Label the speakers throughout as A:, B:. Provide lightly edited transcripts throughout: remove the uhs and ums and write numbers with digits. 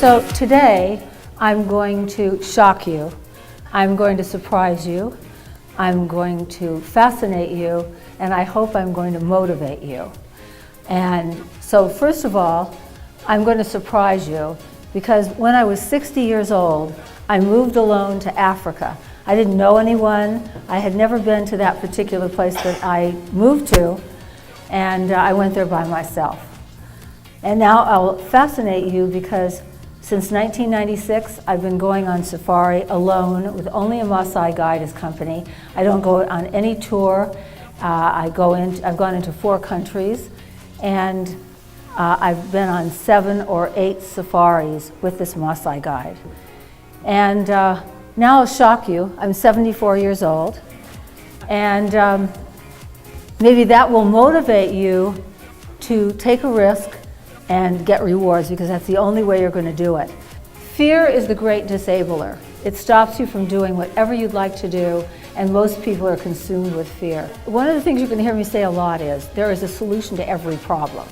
A: So today, I'm going to shock you, I'm going to surprise you, I'm going to fascinate you, and I hope I'm going to motivate you. And so first of all, I'm going to surprise you because when I was 60 years old, I moved alone to Africa. I didn't know anyone. I had never been to that particular place that I moved to, and I went there by myself. And now I'll fascinate you because since 1996, I've been going on safari alone with only a Maasai guide as company. I don't go on any tour. I've gone into 4 countries, and I've been on 7 or 8 safaris with this Maasai guide. And now I'll shock you. I'm 74 years old, and maybe that will motivate you to take a risk and get rewards, because that's the only way you're going to do it. Fear is the great disabler. It stops you from doing whatever you'd like to do, and most people are consumed with fear. One of the things you're going to hear me say a lot is there is a solution to every problem.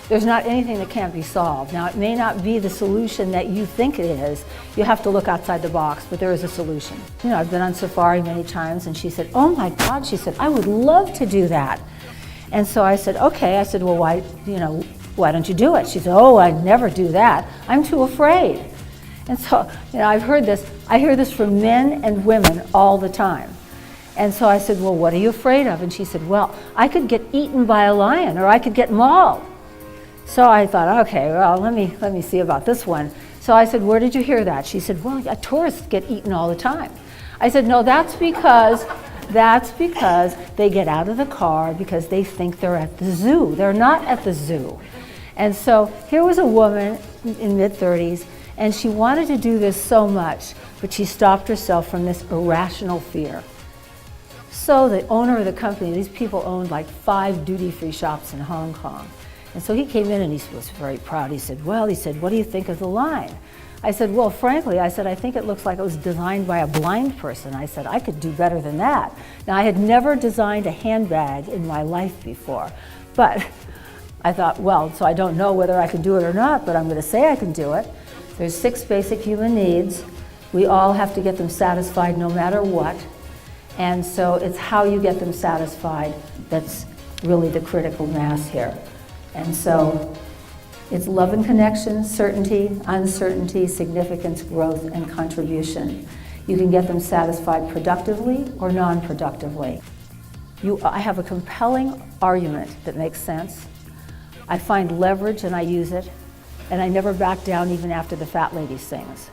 A: There's not anything that can't be solved. Now, it may not be the solution that you think it is. You have to look outside the box, but there is a solution. You know, I've been on safari many times, and she said, "Oh my God," she said, "I would love to do that." And so I said, "Okay." I said, "Well, why don't you do it?" She said, "Oh, I'd never do that. I'm too afraid." And so, I've heard this. I hear this from men and women all the time. And so I said, "Well, what are you afraid of?" And she said, "Well, I could get eaten by a lion, or I could get mauled." So I thought, okay, well, let me see about this one. So I said, "Where did you hear that?" She said, "Well, tourists get eaten all the time." I said, "No, that's because they get out of the car because they think they're at the zoo. They're not at the zoo." And so here was a woman in mid-30s, and she wanted to do this so much, but she stopped herself from this irrational fear. So the owner of the company, these people owned like 5 duty-free shops in Hong Kong. And so he came in and he was very proud. He said, "Well," he said, "what do you think of the line?" I said, "Well, frankly," I said, "I think it looks like it was designed by a blind person." I said, "I could do better than that." Now, I had never designed a handbag in my life before, but I thought, well, so I don't know whether I can do it or not, but I'm going to say I can do it. There's 6 basic human needs. We all have to get them satisfied no matter what. And so it's how you get them satisfied that's really the critical mass here. And so it's love and connection, certainty, uncertainty, significance, growth, and contribution. You can get them satisfied productively or non-productively. I have a compelling argument that makes sense. I find leverage and I use it, and I never back down even after the fat lady sings.